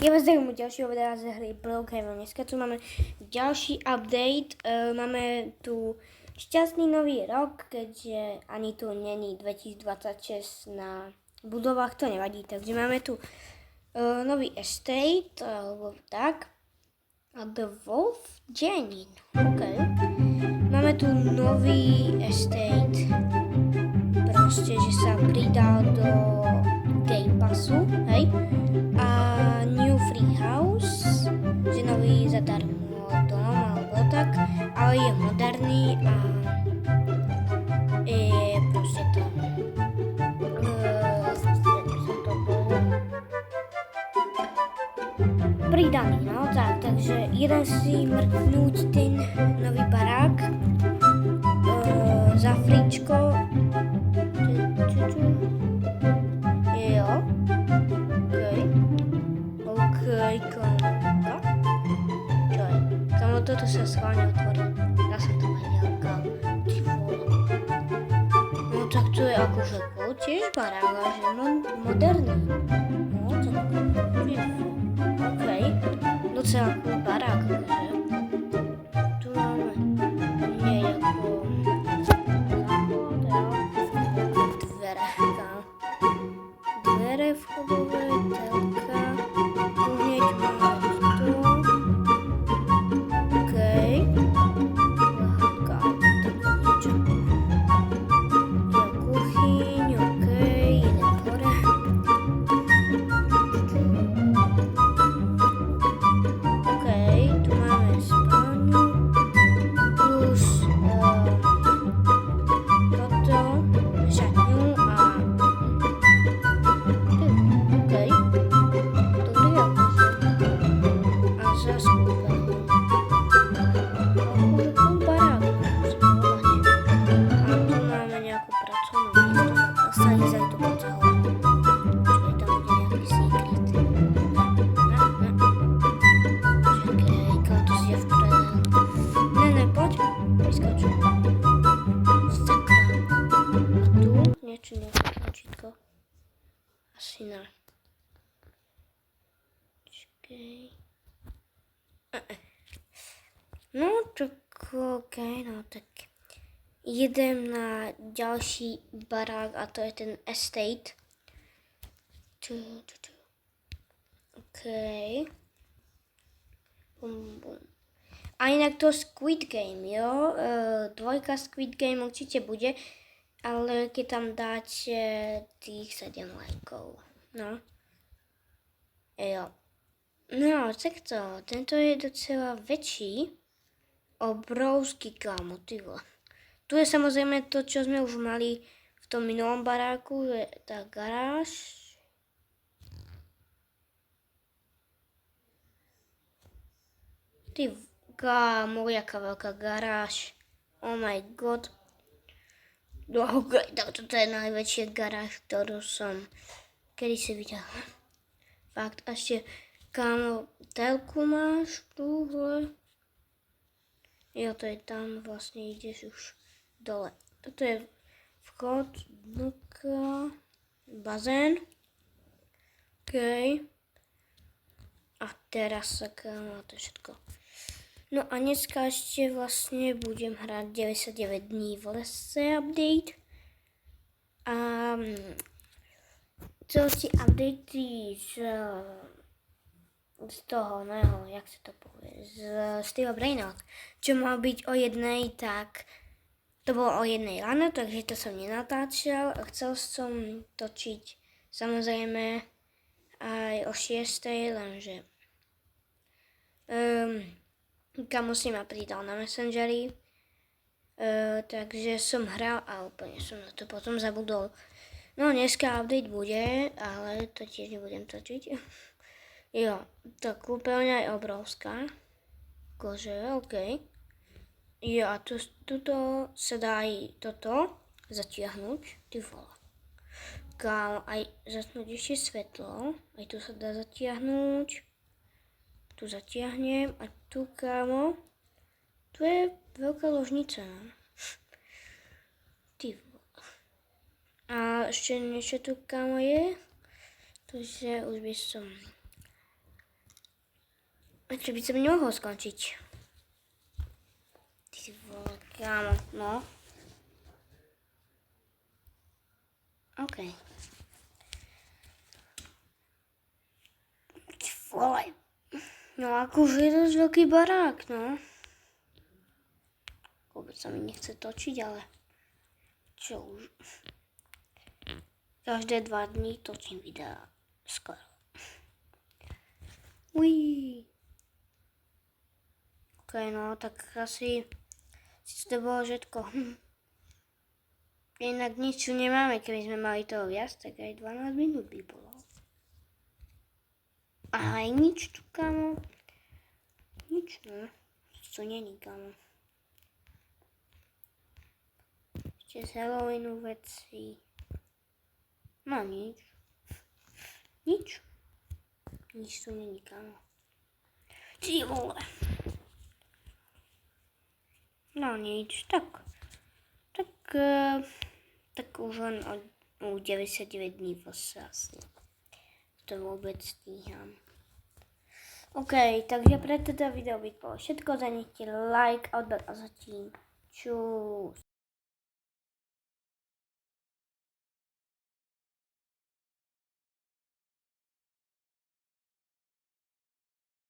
Ja vás zdravím u ďalšieho videa z hry Brookhaven. Dneska tu máme ďalší update. Máme tu šťastný nový rok, keďže ani tu není 2026 na budovách, to nevadí. Takže máme tu nový estate, alebo tak. A The Wolf Janin. OK. Máme tu nový estate. Proste, že sa pridal do Game Passu, hej. A New Free House, že nový zadarmo dom alebo tak, ale je moderný a je proste to pridaný, no tak, takže jeden si mrknúť ten nový barák za fričko. Jo. OK, kamoka. Čo je? Kamo, toto sa schválne otvorí. Ja som to vedel, kamo. Ty vole. No tak to je akože tiež barák, ale že moderný. No tak, OK. Docela cool barák, akože. Tu máme nejako dvere, kamo. Dvere vchodové, telka. Asi ne. Počkej. No tak okej, no tak idem na ďalší barák a to je ten estate. Okej. Bum, bum. A inak to Squid Game, jo? Dvojka Squid Game určite bude. Ale keď tam dáte tých 7 lajkov, no. Jo. No, tak to, tento je docela väčší. Obrovský, kámo, ty vole. Tu je samozrejme to, čo sme už mali v tom minulom baráku, je tá garáž. Ty, kámo, jaká veľká garáž. Oh my god. No ok, tak toto je najväčšia garáž, ktorú som kedy si videl. Fakt, ešte, kámo, telku máš túhle. Jo, to je tam, vlastne ideš už dole. Toto je vchod, dnuka, bazén. OK. A teraz sa, kámo, to je všetko. No a dneska ešte vlastne budem hrať 99 dní v lese update. A čo si updatey z toho, no, jak sa to povie, z Steel Brainrot, čo mal byť o jednej, tak to bolo o jednej ráno, takže to som nenatáčal. Chcel som točiť samozrejme aj o 6, lenže kamo si ma pridal na Messengeri, takže som hral a úplne som na to potom zabudol. No dneska update bude, ale to tiež nebudem točiť. Jo, tá kúpeľňa je obrovská, akože, OK. Jo, a tuto sa dá aj toto zatiahnuť, ty vole. Kámo, aj zatnúť ešte svetlo, aj tu sa dá zatiahnuť. Tu zatiahnem a tu, kámo, tu je veľká ložnica. Ty vole. A ešte niečo tu, kámo, je. Takže už by som Čo by sa mi nemohlo skončiť? Ty si vole, kámo, no. OK. Ty vole. No akože je dosť veľký barák, no. Vôbec sa mi nechce točiť, ale čo už. Každé 2 dní točím videá skoro. Uí. OK, no, tak asi to bolo všetko. Inak nič tu nemáme, keby sme mali toho viac, tak aj 12 minút by bolo. Aj nič tu, kamo. Nič, no. Tu není, kamo. Ešte z Halloweenu veci. No nič. Nič. Nič tu není, kamo. Ty vole. No nič, tak už len o 99 dní asi. To vôbec stíham. OK, takže pre toto video by bolo všetko. Zanechte like, odber a zatím. Čus.